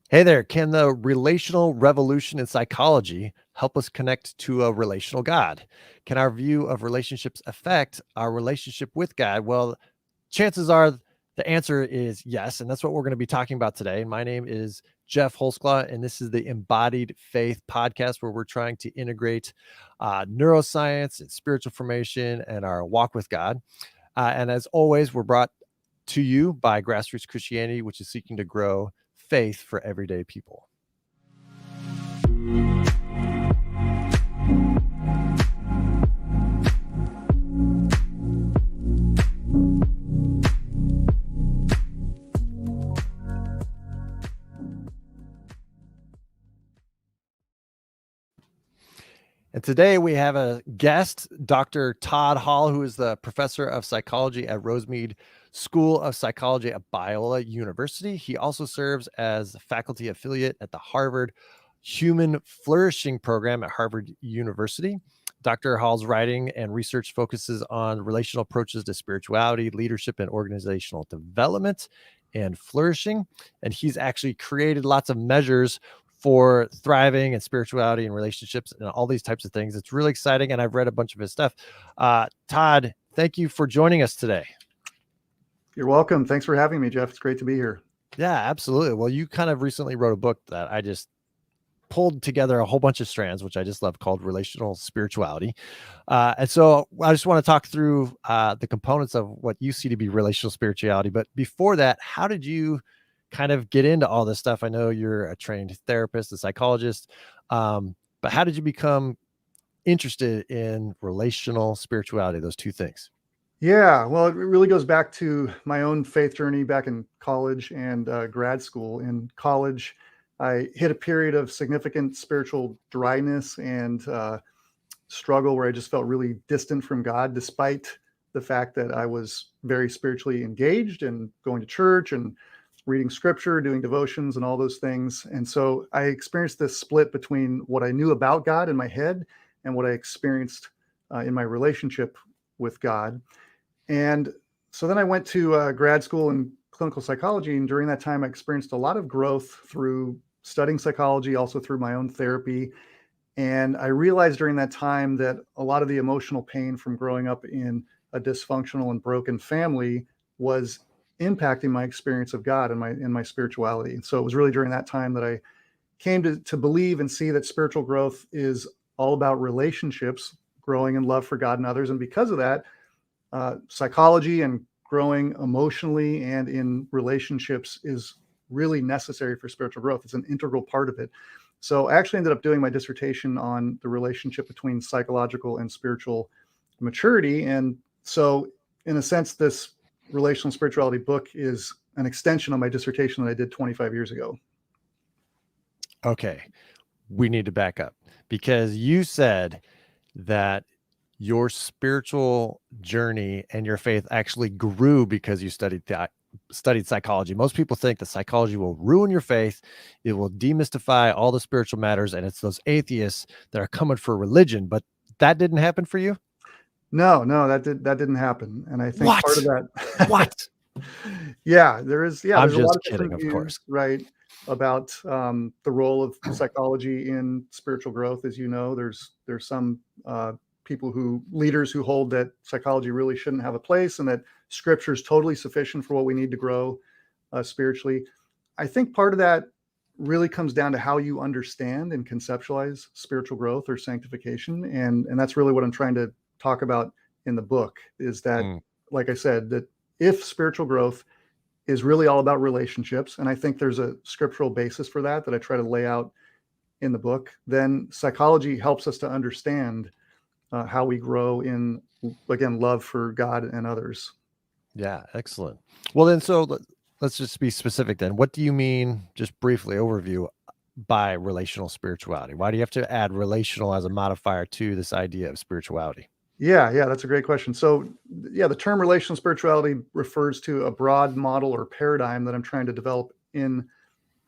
Hey there, can the relational revolution in psychology help us connect to a relational God? Can our view of relationships affect our relationship with God? Well, chances are the answer is yes. And that's what we're going to be talking about today. My name is Jeff Holsclaw, and this is the Embodied Faith podcast, where we're trying to integrate neuroscience and spiritual formation and our walk with God. And as always, we're brought to you by Grassroots Christianity, which is seeking to grow faith for everyday people. And today we have a guest, Dr. Todd Hall, who is the professor of psychology at Rosemead School of Psychology at Biola University. He also serves as a faculty affiliate at the Harvard Human Flourishing Program at Harvard University. Dr. Hall's writing and research focuses on relational approaches to spirituality, leadership, and organizational development and flourishing. And he's actually created lots of measures for thriving and spirituality and relationships and all these types of things. It's really exciting. And I've read a bunch of his stuff. Todd, thank you for joining us today. You're welcome. Thanks for having me, Jeff. It's great to be here. Yeah, absolutely. Well, you kind of recently wrote a book that I just pulled together a whole bunch of strands, which I just love, called Relational Spirituality. And so I just want to talk through the components of what you see to be relational spirituality. But before that, how did you kind of get into all this stuff? I know you're a trained therapist, a psychologist, but how did you become interested in relational spirituality, those two things? Yeah, well, it really goes back to my own faith journey back in college and grad school. In college, I hit a period of significant spiritual dryness and struggle where I just felt really distant from God, despite the fact that I was very spiritually engaged and going to church and reading scripture, doing devotions and all those things. And so I experienced this split between what I knew about God in my head and what I experienced in my relationship with God. And so then I went to grad school in clinical psychology. And during that time, I experienced a lot of growth through studying psychology, also through my own therapy. And I realized during that time that a lot of the emotional pain from growing up in a dysfunctional and broken family was impacting my experience of God and my spirituality. And so it was really during that time that I came to believe and see that spiritual growth is all about relationships, growing in love for God and others. And because of that, psychology and growing emotionally and in relationships is really necessary for spiritual growth. It's an integral part of it. So I actually ended up doing my dissertation on the relationship between psychological and spiritual maturity. And so in a sense, this relational spirituality book is an extension of my dissertation that I did 25 years ago. Okay, we need to back up, because you said that your spiritual journey and your faith actually grew because you studied psychology. Most people think that psychology will ruin your faith. It will demystify all the spiritual matters. And it's those atheists that are coming for religion, but that didn't happen for you. No, that didn't happen. And I think part of that, What? yeah, there's a I'm lot just of kidding, different of views, course. right, about the role of psychology in spiritual growth. As you know, there's some leaders who hold that psychology really shouldn't have a place, and that scripture is totally sufficient for what we need to grow spiritually. I think part of that really comes down to how you understand and conceptualize spiritual growth or sanctification, and that's really what I'm trying to talk about in the book. Is that, like I said, that if spiritual growth is really all about relationships, and I think there's a scriptural basis for that I try to lay out in the book, then psychology helps us to understand how we grow in, again, love for God and others. Yeah, excellent. Well, then, so let's just be specific then. What do you mean, just briefly overview, by relational spirituality? Why do you have to add relational as a modifier to this idea of spirituality? Yeah, that's a great question. So, yeah, the term relational spirituality refers to a broad model or paradigm that I'm trying to develop in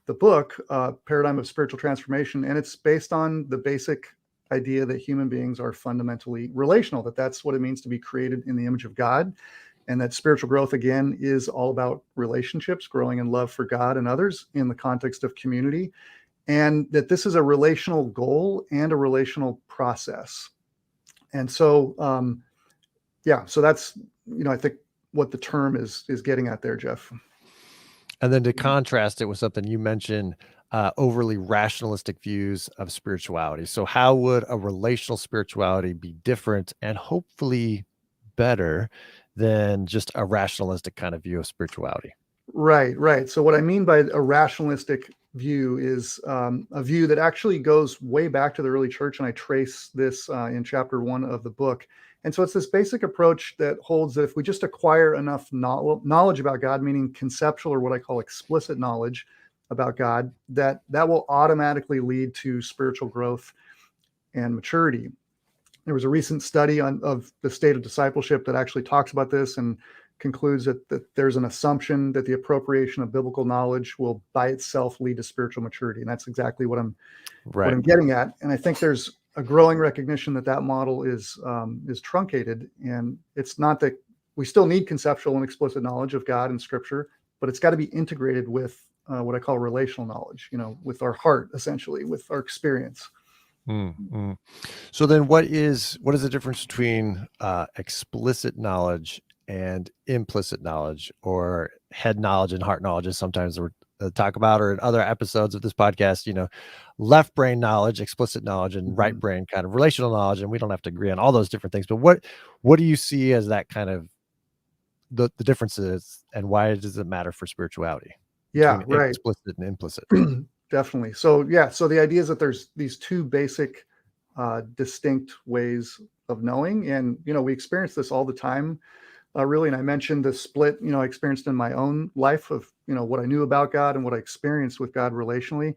the book, Paradigm of Spiritual Transformation. And it's based on the basic idea that human beings are fundamentally relational, that's what it means to be created in the image of God. and that spiritual growth, again, is all about relationships, growing in love for God and others in the context of community, and that this is a relational goal and a relational process. And so, yeah, so that's, I think what the term is getting at there, Jeff. And then to contrast it with something you mentioned, overly rationalistic views of spirituality. So how would a relational spirituality be different and hopefully better than just a rationalistic kind of view of spirituality? Right. So what I mean by a rationalistic view is a view that actually goes way back to the early church, and I trace this in chapter 1 of the book. And so it's this basic approach that holds that if we just acquire enough knowledge about God, meaning conceptual or what I call explicit knowledge about God, that will automatically lead to spiritual growth and maturity. There was a recent study of the state of discipleship that actually talks about this and concludes that there's an assumption that the appropriation of biblical knowledge will by itself lead to spiritual maturity. And that's exactly what I'm getting at. And I think there's a growing recognition that model is truncated. And it's not that we still need conceptual and explicit knowledge of God and Scripture, but it's got to be integrated with what I call relational knowledge, with our heart, essentially, with our experience. Mm-hmm. So then what is the difference between explicit knowledge and implicit knowledge, or head knowledge and heart knowledge, as sometimes we're talk about, or in other episodes of this podcast, left brain knowledge, explicit knowledge, and right brain kind of relational knowledge. And we don't have to agree on all those different things, but what do you see as that kind of the differences, and why does it matter for spirituality? Yeah, right. Explicit and implicit. Definitely. So the idea is that there's these two basic distinct ways of knowing, and we experience this all the time, really. And I mentioned the split I experienced in my own life of what I knew about God and what I experienced with God relationally.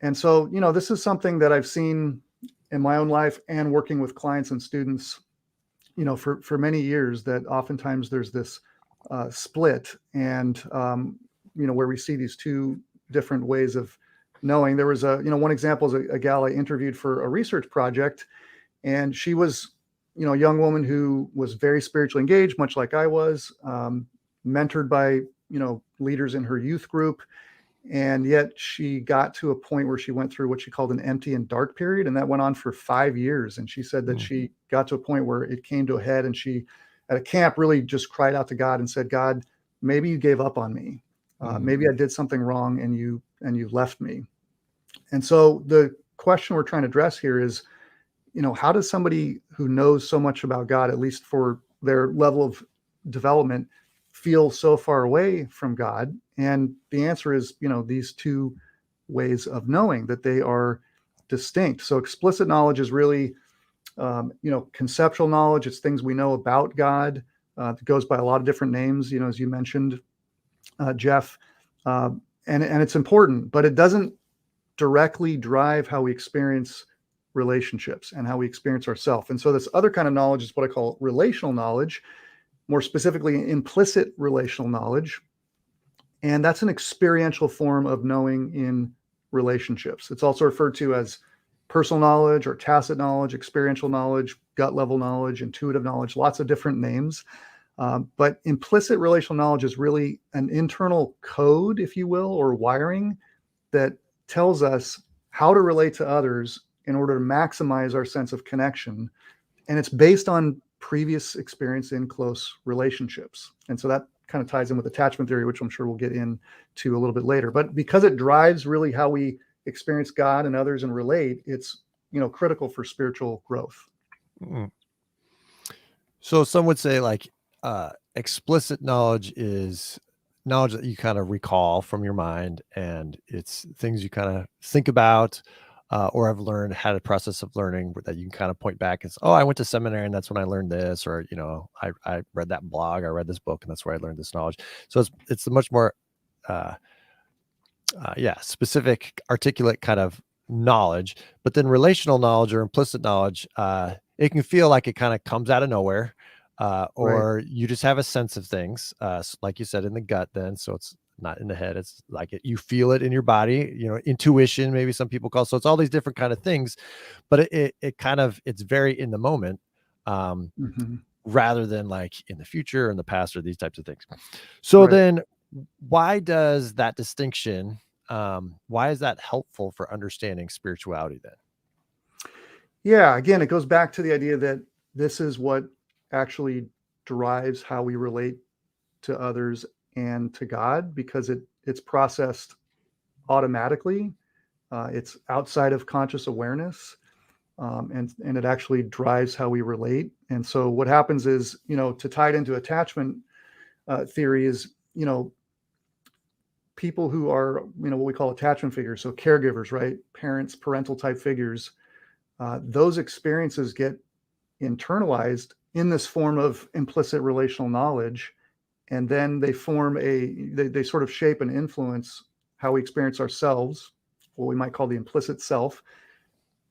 And so this is something that I've seen in my own life and working with clients and students for many years, that oftentimes there's this split, and where we see these two different ways of knowing. There was one example is a gal I interviewed for a research project, and she was a young woman who was very spiritually engaged, much like I was, mentored by leaders in her youth group, and yet she got to a point where she went through what she called an empty and dark period, and that went on for 5 years. And she said that she got to a point where it came to a head, and she, at a camp, really just cried out to God and said, "God, maybe you gave up on me. Maybe I did something wrong, and you left me." And so the question we're trying to address here is, how does somebody who knows so much about God, at least for their level of development, feel so far away from God? And the answer is, these two ways of knowing, that they are distinct. So explicit knowledge is really, conceptual knowledge. It's things we know about God. It goes by a lot of different names, as you mentioned, Jeff. And it's important, but it doesn't directly drive how we experience relationships and how we experience ourselves. And so this other kind of knowledge is what I call relational knowledge, more specifically implicit relational knowledge. And that's an experiential form of knowing in relationships. It's also referred to as personal knowledge or tacit knowledge, experiential knowledge, gut level knowledge, intuitive knowledge, lots of different names. But implicit relational knowledge is really an internal code, if you will, or wiring that tells us how to relate to others in order to maximize our sense of connection. And it's based on previous experience in close relationships. And so that kind of ties in with attachment theory, which I'm sure we'll get into a little bit later. But because it drives really how we experience God and others and relate, it's critical for spiritual growth. So some would say, like, explicit knowledge is knowledge that you kind of recall from your mind, and it's things you kind of think about or have learned, had a process of learning that you can kind of point back and say, "Oh, I went to seminary and that's when I learned this," or I read that blog, I read this book, and that's where I learned this knowledge. So it's a much more specific, articulate kind of knowledge. But then relational knowledge or implicit knowledge, it can feel like it kind of comes out of nowhere, or you just have a sense of things, like you said, in the gut then. So it's not in the head. It's like you feel it in your body, intuition, maybe some people call. So it's all these different kind of things, but it kind of, it's very in the moment. rather than like in the future or in the past or these types of things. So Right. then why does that distinction, why is that helpful for understanding spirituality then? Yeah. Again, it goes back to the idea that this is what actually drives how we relate to others and to God, because it's processed automatically. It's outside of conscious awareness, and it actually drives how we relate. And so what happens is, to tie it into attachment theory is, people who are, what we call attachment figures, so caregivers, right? Parents, parental type figures, those experiences get internalized in this form of implicit relational knowledge. And then they sort of shape and influence how we experience ourselves, what we might call the implicit self,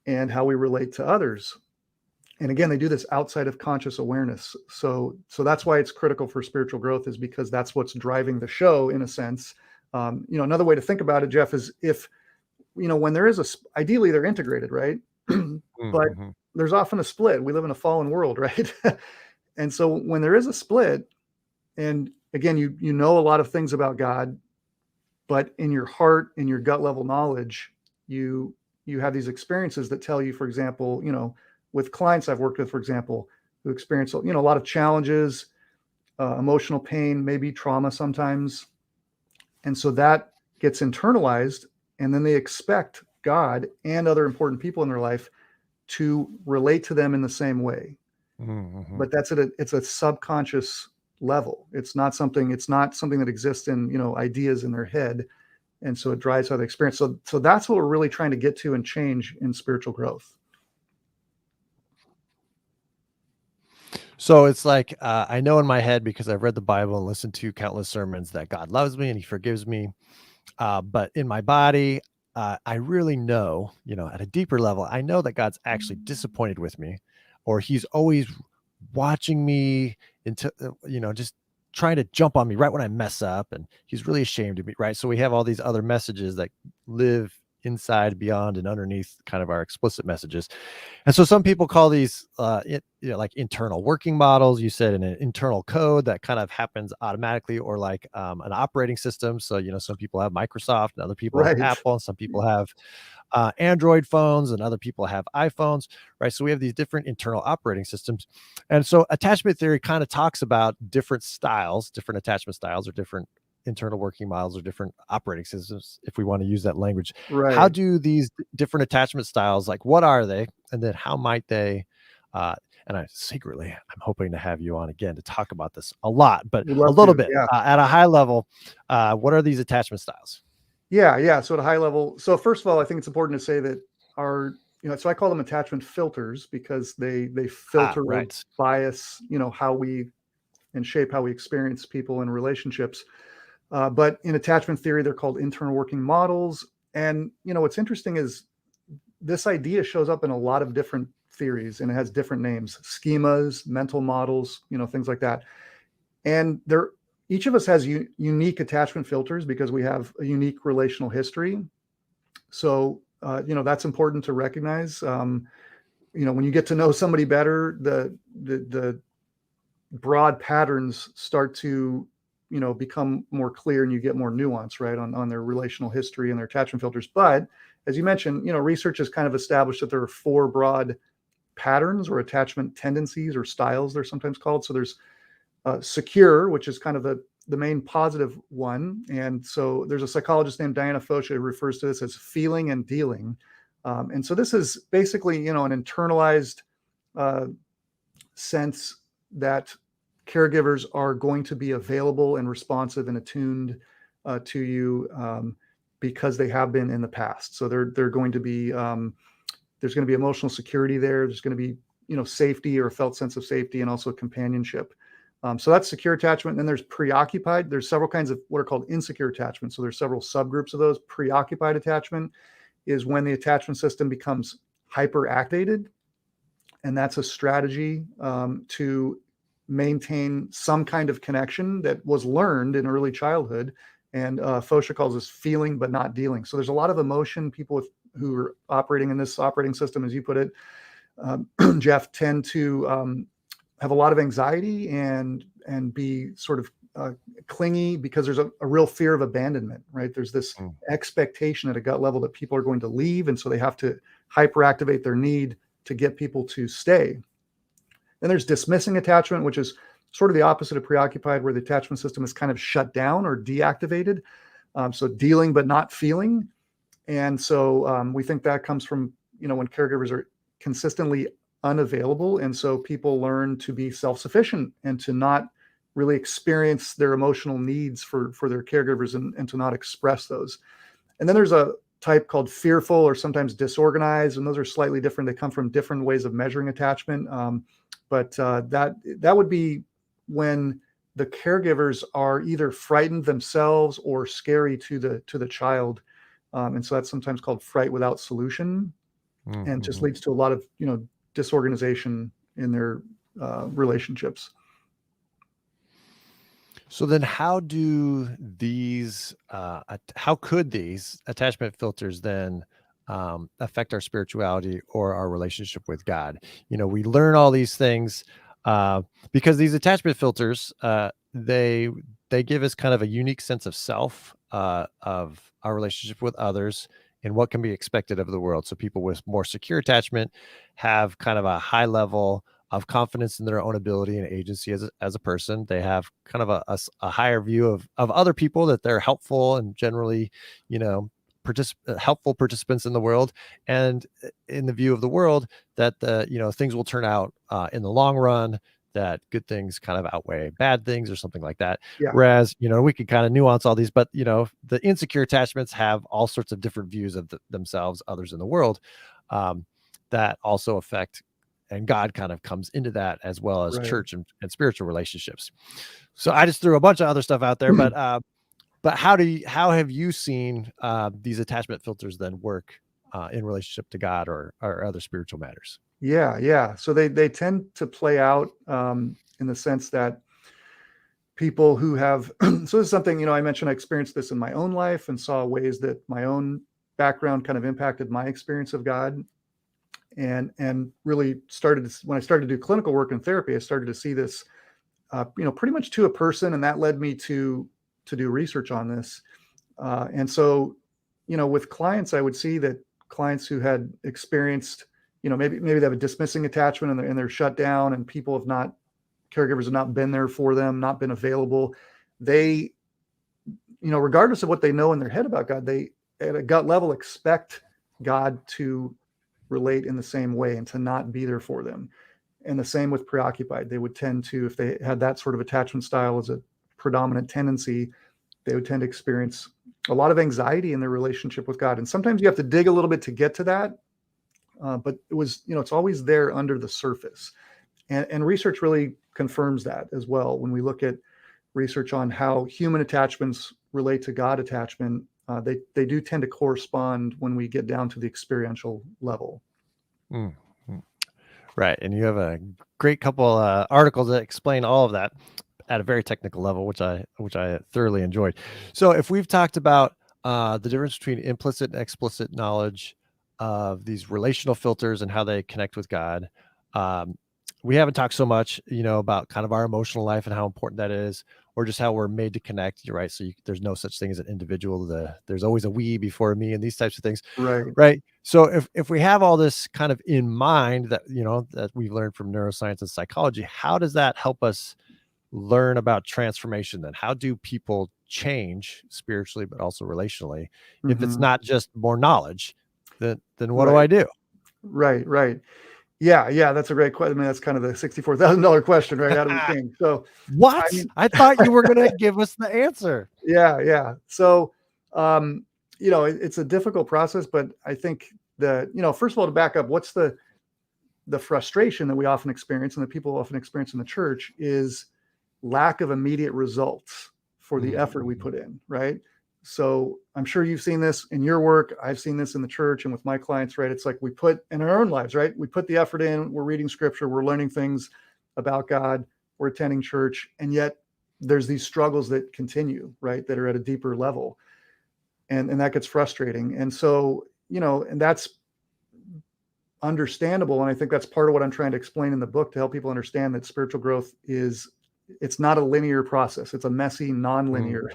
and how we relate to others. And again, they do this outside of conscious awareness. So that's why it's critical for spiritual growth, is because that's what's driving the show in a sense. Another way to think about it, Jeff, is if, when there is ideally they're integrated, right? But Mm-hmm. there's often a split. We live in a fallen world, right? And so when there is a split, and again, you know a lot of things about God, but in your heart, in your gut level knowledge, you you have these experiences that tell you, for example, with clients I've worked with, for example, who experience a lot of challenges, emotional pain, maybe trauma sometimes, and so that gets internalized, and then they expect God and other important people in their life to relate to them in the same way. Mm-hmm. But it's a subconscious level. It's not something that exists in, ideas in their head. And so it drives how they experience. So that's what we're really trying to get to and change in spiritual growth. So it's like, I know in my head, because I've read the Bible and listened to countless sermons, that God loves me and he forgives me. But in my body, I really know, at a deeper level, I know that God's actually disappointed with me, or he's always watching me into, just trying to jump on me right when I mess up. And he's really ashamed of me. Right. So we have all these other messages that live inside, beyond, and underneath kind of our explicit messages. And so some people call these, like internal working models. You said, in an internal code that kind of happens automatically, or like an operating system. So, some people have Microsoft and other people have Right. Apple, and some people have Android phones and other people have iPhones, right? So we have these different internal operating systems. And so attachment theory kind of talks about different styles, different attachment styles, or different internal working models, or different operating systems, if we want to use that language. How Right. do these different attachment styles, like what are they? And then how might they, uh, and I secretly, I'm hoping to have you on again to talk about this a lot, but We'd a love little to. bit Yeah. at a high level, what are these attachment styles? Yeah. Yeah. So at a high level, so first of all, I think it's important to say that our, so I call them attachment filters, because they filter or Right. bias, how we and shape how we experience people and relationships. But in attachment theory, they're called internal working models. And what's interesting is this idea shows up in a lot of different theories, and it has different names: schemas, mental models, things like that. And each of us has unique attachment filters, because we have a unique relational history. So that's important to recognize. When you get to know somebody better, the broad patterns start to become more clear, and you get more nuance, right, on their relational history and their attachment filters. But as you mentioned, research has kind of established that there are four broad patterns, or attachment tendencies, or styles they're sometimes called. So there's secure, which is kind of the main positive one. And so there's a psychologist named Diana Fosha who refers to this as feeling and dealing. And so this is basically, an internalized uh, sense that caregivers are going to be available and responsive and attuned to you, because they have been in the past. So they're going to be there's going to be emotional security there. There's going to be safety, or a felt sense of safety, and also companionship. So that's secure attachment. And then there's preoccupied. There's several kinds of what are called insecure attachment. So there's several subgroups of those. Preoccupied attachment is when the attachment system becomes hyperactivated, and that's a strategy to maintain some kind of connection that was learned in early childhood. And Fosha calls this feeling but not dealing. So there's a lot of emotion. People who are operating in this operating system, as you put it, Jeff, tend to have a lot of anxiety and be sort of clingy because there's a real fear of abandonment, right? There's this Mm. expectation at a gut level that people are going to leave, and so they have to hyperactivate their need to get people to stay. Then there's dismissing attachment, which is sort of the opposite of preoccupied, where the attachment system is kind of shut down or deactivated. So dealing but not feeling. And so we think that comes from, when caregivers are consistently unavailable. And so people learn to be self-sufficient and to not really experience their emotional needs for their caregivers, and to not express those. And then there's a type called fearful or sometimes disorganized, and those are slightly different. They come from different ways of measuring attachment. But that would be when the caregivers are either frightened themselves or scary to the child. And so that's sometimes called fright without solution, and just Mm-hmm. leads to a lot of, disorganization in their relationships. So then how could these attachment filters then affect our spirituality or our relationship with God? We learn all these things because these attachment filters, they give us kind of a unique sense of self, of our relationship with others and what can be expected of the world. So people with more secure attachment have kind of a high level of confidence in their own ability and agency as a person. They have kind of a higher view of other people, that they're helpful and generally, you know, helpful participants in the world, and in the view of the world that things will turn out in the long run, that good things kind of outweigh bad things or something like that. Yeah. Whereas, we can kind of nuance all these, but the insecure attachments have all sorts of different views of themselves, others in the world, that also affect, and God kind of comes into that, as well as Right. church and spiritual relationships. So I just threw a bunch of other stuff out there, but how have you seen these attachment filters then work in relationship to God or other spiritual matters? Yeah. So they tend to play out in the sense that people who have so this is something, I mentioned I experienced this in my own life and saw ways that my own background kind of impacted my experience of God. And really started to, when I started to do clinical work and therapy, I started to see this pretty much to a person, and that led me to do research on this. And so, with clients, I would see that clients who had experienced, maybe they have a dismissing attachment, and they're shut down, and caregivers have not been there for them, not been available. They, regardless of what they know in their head about God, they at a gut level expect God to relate in the same way and to not be there for them. And the same with preoccupied. They would tend to, if they had that sort of attachment style as a predominant tendency, they would tend to experience a lot of anxiety in their relationship with God. And sometimes you have to dig a little bit to get to that. But it was, it's always there under the surface. And research really confirms that as well. When we look at research on how human attachments relate to God attachment, they do tend to correspond when we get down to the experiential level. Mm, mm. Right. And you have a great couple articles that explain all of that at a very technical level, which I thoroughly enjoyed. So if we've talked about the difference between implicit and explicit knowledge of these relational filters and how they connect with God, we haven't talked so much, about kind of our emotional life and how important that is, or just how we're made to connect. You're right. So there's no such thing as an individual. There's always a we before me, and these types of things. Right. Right. So if we have all this kind of in mind, that that we've learned from neuroscience and psychology, how does that help us learn about transformation? Then how do people change spiritually but also relationally, if it's Mm-hmm. not just more knowledge? Then what do Right. I do? Right. Yeah. That's a great question. I mean, that's kind of the $64,000 question, right? How do we change? So, I What? mean, I thought you were going to give us the answer. yeah. So, it's a difficult process, but I think that, first of all, to back up, what's the frustration that we often experience and that people often experience in the church is lack of immediate results for the effort we put in, right? So I'm sure you've seen this in your work. I've seen this in the church and with my clients, right? It's like we put in our own lives, right? We put the effort in, we're reading scripture, we're learning things about God, we're attending church, and yet there's these struggles that continue, right? That are at a deeper level. And that gets frustrating. And so, and that's understandable. And I think that's part of what I'm trying to explain in the book, to help people understand that spiritual growth it's not a linear process. It's a messy, non-linear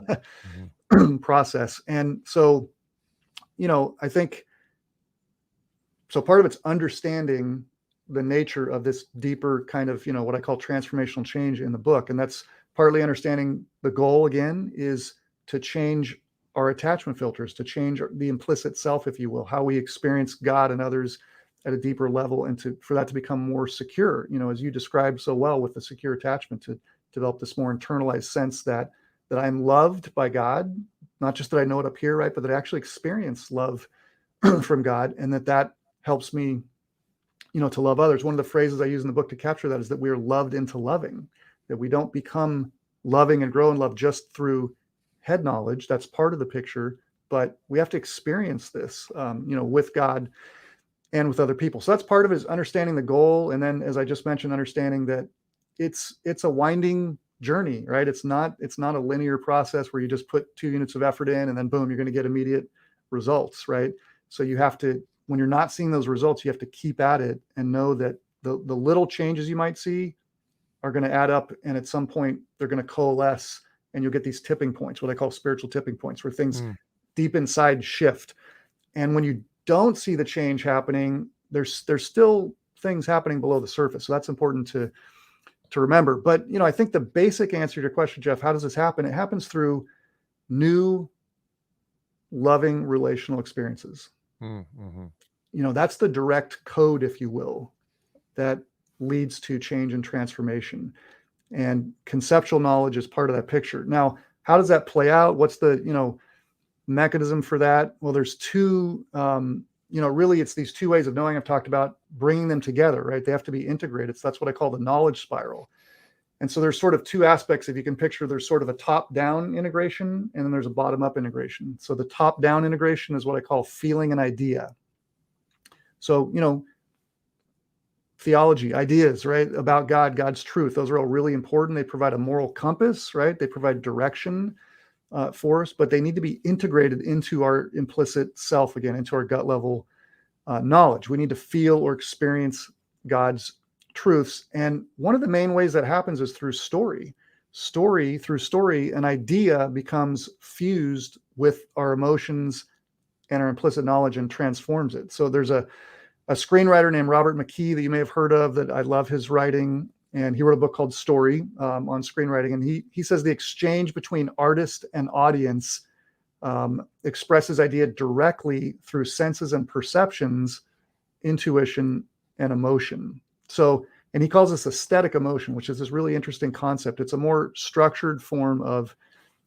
process. And so, I think, so part of it's understanding the nature of this deeper kind of, what I call transformational change in the book. And that's partly understanding the goal, again, is to change our attachment filters, to change the implicit self, if you will, how we experience God and others at a deeper level, and for that to become more secure, as you described so well with the secure attachment, to develop this more internalized sense that I'm loved by God, not just that I know it up here, right, but that I actually experience love from God, and that helps me, to love others. One of the phrases I use in the book to capture that is that we are loved into loving, that we don't become loving and grow in love just through head knowledge. That's part of the picture, but we have to experience this, with God and with other people. So that's part of it, is understanding the goal. And then, as I just mentioned, understanding that it's a winding journey, right? It's not a linear process where you just put 2 units of effort in and then boom, you're going to get immediate results, right? So you have to, when you're not seeing those results, you have to keep at it and know that the little changes you might see are going to add up. And at some point they're going to coalesce, and you'll get these tipping points, what I call spiritual tipping points, where things deep inside shift. And when you don't see the change happening, there's still things happening below the surface. So that's important to remember. But, I think the basic answer to your question, Jeff, how does this happen? It happens through new, loving relational experiences. That's the direct code, if you will, that leads to change and transformation. And conceptual knowledge is part of that picture. Now, how does that play out? What's the, mechanism for that? Well, there's two, really it's these two ways of knowing I've talked about, bringing them together, right? They have to be integrated. So that's what I call the knowledge spiral. And so there's sort of two aspects. If you can picture, there's sort of a top-down integration, and then there's a bottom-up integration. So the top-down integration is what I call feeling an idea. So, theology, ideas, right, about God, God's truth, those are all really important. They provide a moral compass, right? They provide direction for us, but they need to be integrated into our implicit self, again, into our gut level knowledge. We need to feel or experience God's truths. And one of the main ways that happens is through story. Through story, an idea becomes fused with our emotions and our implicit knowledge and transforms it. So there's a screenwriter named Robert McKee that you may have heard of, that I love his writing. And he wrote a book called Story on screenwriting. And he says the exchange between artist and audience expresses idea directly through senses and perceptions, intuition, and emotion. So, and he calls this aesthetic emotion, which is this really interesting concept. It's a more structured form of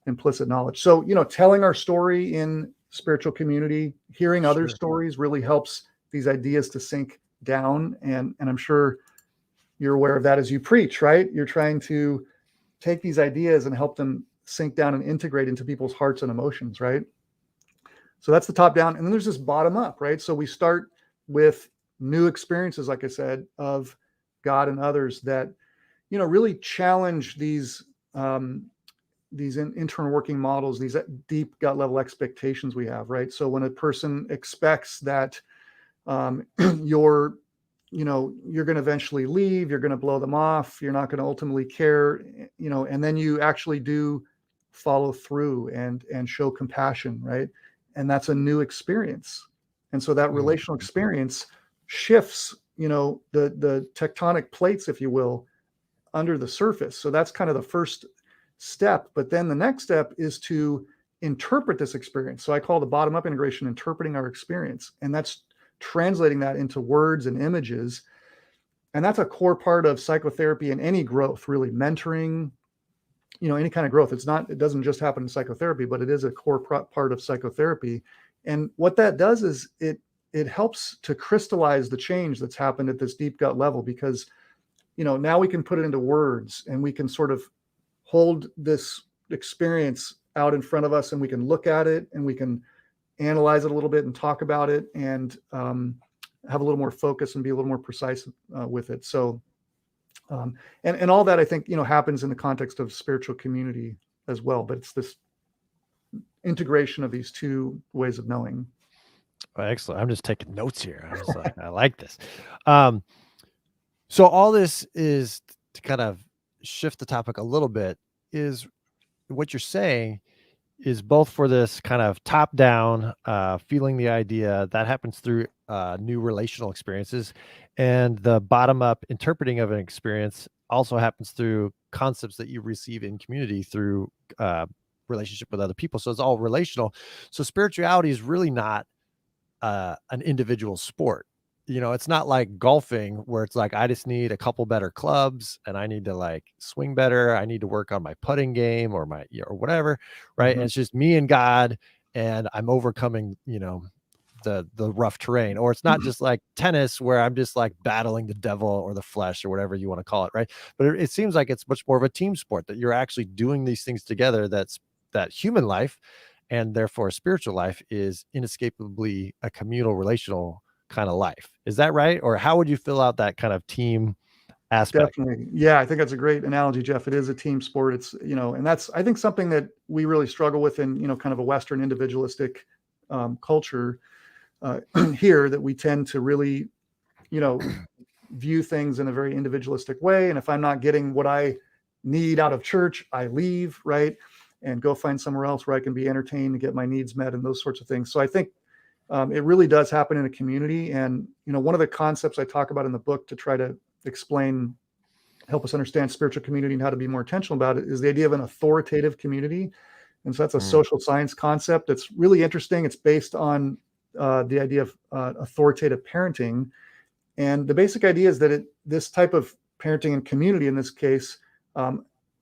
implicit knowledge. So, telling our story in spiritual community, hearing other stories really helps these ideas to sink down. And I'm sure you're aware of that as you preach, right? You're trying to take these ideas and help them sink down and integrate into people's hearts and emotions, right? So that's the top down. And then there's this bottom up, right? So we start with new experiences, like I said, of God and others that, really challenge these internal working models, these deep gut level expectations we have, right? So when a person expects that you're going to eventually leave, you're going to blow them off, you're not going to ultimately care, and then you actually do follow through and show compassion, right? And that's a new experience. And so that relational experience shifts, the tectonic plates, if you will, under the surface. So that's kind of the first step. But then the next step is to interpret this experience. So I call the bottom up integration interpreting our experience. And that's translating that into words and images. And that's a core part of psychotherapy and any growth, really, mentoring, any kind of growth. It doesn't just happen in psychotherapy, but it is a core part of psychotherapy. And what that does is it helps to crystallize the change that's happened at this deep gut level, because, now we can put it into words, and we can sort of hold this experience out in front of us, and we can look at it, and we can analyze it a little bit and talk about it, and have a little more focus and be a little more precise with it. So, and all that, I think, happens in the context of spiritual community as well, but it's this integration of these two ways of knowing. Excellent. I'm just taking notes here. I was like, I like this. Um, so all this is to kind of shift the topic a little bit, is what you're saying is both for this kind of top down, feeling the idea that happens through new relational experiences, and the bottom up interpreting of an experience also happens through concepts that you receive in community through uh, relationship with other people. So it's all relational. So spirituality is really not an individual sport. You know, it's not like golfing where it's like I just need a couple better clubs and I need to like swing better. I need to work on my putting game or my or whatever, right? And Mhm. it's just me and God, and I'm overcoming, the rough terrain. Or it's not just like tennis where I'm just like battling the devil or the flesh or whatever you want to call it, right? But it seems like it's much more of a team sport, that you're actually doing these things together. That human life, and therefore spiritual life, is inescapably a communal, relational kind of life. Is that right? Or how would you fill out that kind of team aspect? Definitely. Yeah, I think that's a great analogy, Jeff. It is a team sport. It's, and that's, I think, something that we really struggle with in, kind of a Western individualistic culture here, that we tend to really, you know, view things in a very individualistic way. And if I'm not getting what I need out of church, I leave, right? And go find somewhere else where I can be entertained and get my needs met and those sorts of things. So I think it really does happen in a community. And, one of the concepts I talk about in the book to try to explain, help us understand spiritual community and how to be more intentional about it, is the idea of an authoritative community. And so that's a Mm, social science concept that's really interesting. It's based on the idea of authoritative parenting. And the basic idea is that this type of parenting and community, in this case,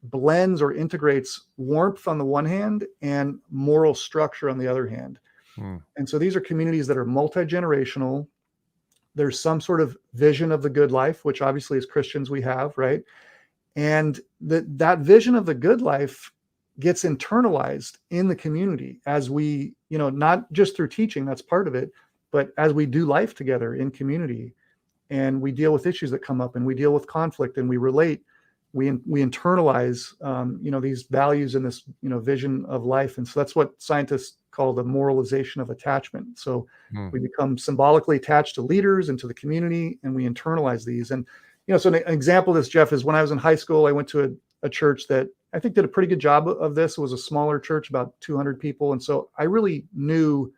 blends or integrates warmth on the one hand and moral structure on the other hand. mm, And so these are communities that are multi-generational. There's some sort of vision of the good life, which obviously as Christians we have, right? And that vision of the good life gets internalized in the community as we, not just through teaching, that's part of it, but as we do life together in community, and we deal with issues that come up, and we deal with conflict, and we relate, we internalize these values and this vision of life. And so that's what scientists call the moralization of attachment. So mm. we become symbolically attached to leaders and to the community, and we internalize these. And so an example of this, Jeff, is when I was in high school, I went to a church that I think did a pretty good job of this. It was a smaller church, about 200 people, and so I really knew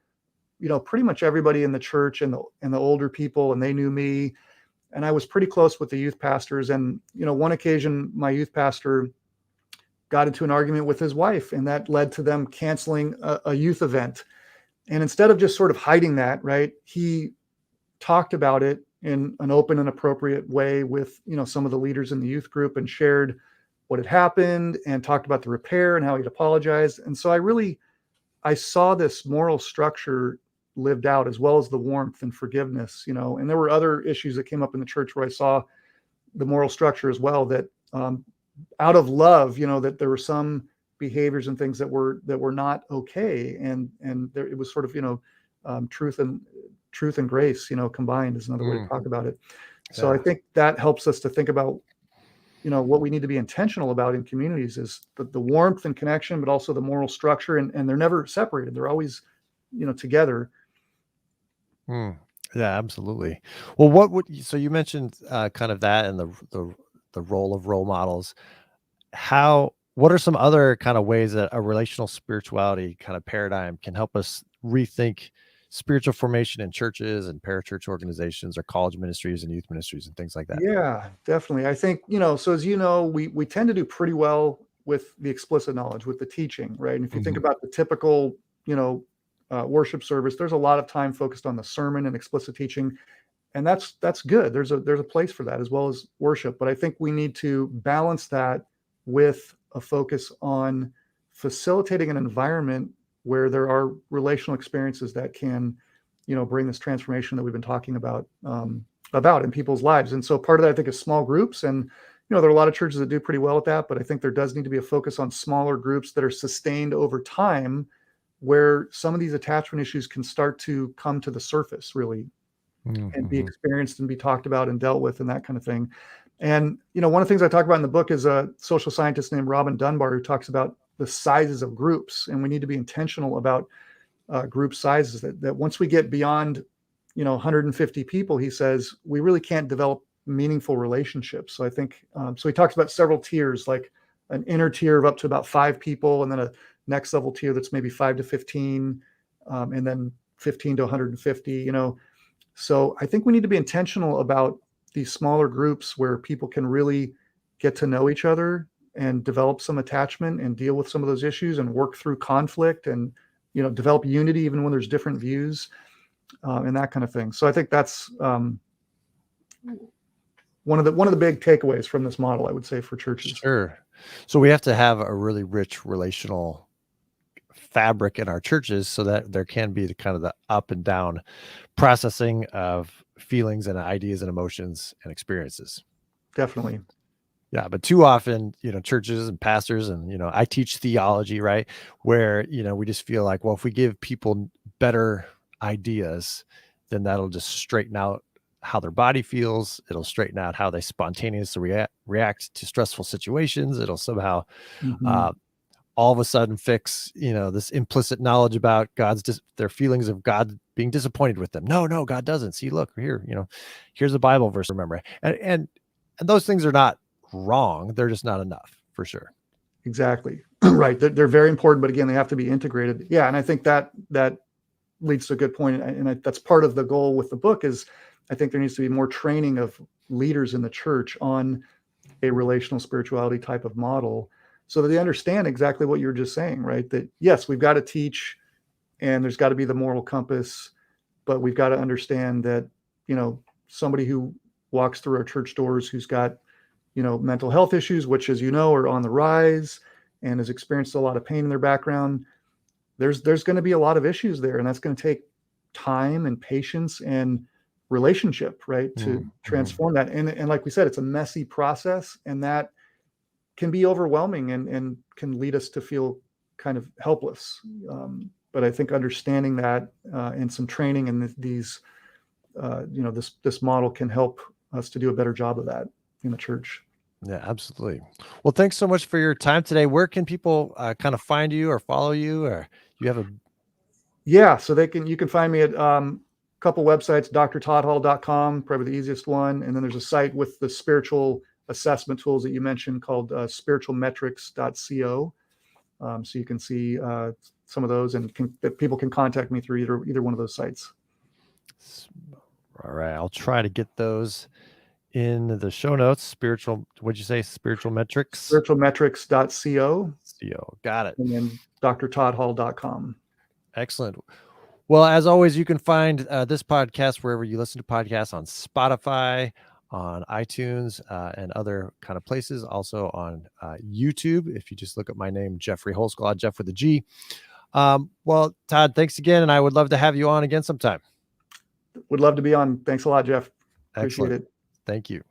pretty much everybody in the church, and the older people, and they knew me. And I was pretty close with the youth pastors. And, one occasion my youth pastor got into an argument with his wife, and that led to them canceling a youth event. And instead of just sort of hiding that, right, he talked about it in an open and appropriate way with, some of the leaders in the youth group, and shared what had happened and talked about the repair and how he'd apologized. And so I saw this moral structure lived out, as well as the warmth and forgiveness, and there were other issues that came up in the church where I saw the moral structure as well, that out of love, that there were some behaviors and things that were not okay. And there, it was sort of, truth and grace, combined, is another way to Mm, talk about it. So I yeah. think that helps us to think about, what we need to be intentional about in communities is the warmth and connection, but also the moral structure. And they're never separated. They're always, together. Mm. Yeah, absolutely. Well, what would so you mentioned kind of that, and the role of role models. What are some other kind of ways that a relational spirituality kind of paradigm can help us rethink spiritual formation in churches and parachurch organizations or college ministries and youth ministries and things like that? Yeah, definitely. I think, so as we tend to do pretty well with the explicit knowledge, with the teaching, right? And if you think Mhm. about the typical, worship service, there's a lot of time focused on the sermon and explicit teaching, and that's good. There's a place for that, as well as worship. But I think we need to balance that with a focus on facilitating an environment where there are relational experiences that can, bring this transformation that we've been talking about in people's lives. And so part of that, I think, is small groups. And there are a lot of churches that do pretty well at that, but I think there does need to be a focus on smaller groups that are sustained over time, where some of these attachment issues can start to come to the surface, really, and be Mhm. experienced and be talked about and dealt with, and that kind of thing. And, one of the things I talk about in the book is a social scientist named Robin Dunbar, who talks about the sizes of groups. And we need to be intentional about group sizes, that once we get beyond 150 people, he says we really can't develop meaningful relationships. So I think so he talks about several tiers, like an inner tier of up to about 5 people, and then a next level tier that's maybe 5 to 15, and then 15 to 150. So I think we need to be intentional about these smaller groups where people can really get to know each other and develop some attachment and deal with some of those issues and work through conflict and develop unity even when there's different views, and that kind of thing. So I think that's one of the big takeaways from this model, I would say, for churches. Sure. So we have to have a really rich relational fabric in our churches so that there can be the kind of the up and down processing of feelings and ideas and emotions and experiences. Definitely. Yeah, but too often, churches and pastors and, I teach theology, right? Where, we just feel like, well, if we give people better ideas, then that'll just straighten out how their body feels. It'll straighten out how they spontaneously react to stressful situations. It'll somehow all of a sudden fix, this implicit knowledge about their feelings of God being disappointed with them. No, God doesn't. See, look here, here's a Bible verse, remember. And those things are not wrong. They're just not enough, for sure. Exactly. Right. They're very important, but again, they have to be integrated. Yeah. And I think that leads to a good point. And that's part of the goal with the book is I think there needs to be more training of leaders in the church on a relational spirituality type of model so that they understand exactly what you're just saying, right? That yes, we've got to teach and there's got to be the moral compass, but we've got to understand that, somebody who walks through our church doors who's got, mental health issues, which, as are on the rise and has experienced a lot of pain in their background, there's going to be a lot of issues there. And that's going to take time and patience and relationship, right, to transform that. And like we said, it's a messy process, and that can be overwhelming and can lead us to feel kind of helpless. But I think understanding that and some training and these, this model can help us to do a better job of that in the church. Yeah, absolutely. Well, thanks so much for your time today. Where can people kind of find you or follow you, or you have a? Yeah, so you can find me at a couple websites, drtoddhall.com, probably the easiest one. And then there's a site with the spiritual assessment tools that you mentioned called spiritualmetrics.co. So you can see some of those, and that people can contact me through either one of those sites. All right, I'll try to get those in the show notes. What'd you say? Spiritual metrics? Spiritualmetrics.co. Got it. And then drtoddhall.com. Excellent. Well, as always, you can find this podcast wherever you listen to podcasts, on Spotify, on iTunes, and other kind of places. Also on YouTube, if you just look up my name, Jeffrey Holsclaw, Jeff with a G. Well, Todd, thanks again, and I would love to have you on again sometime. Would love to be on. Thanks a lot, Jeff. Appreciate Excellent. it. Thank you.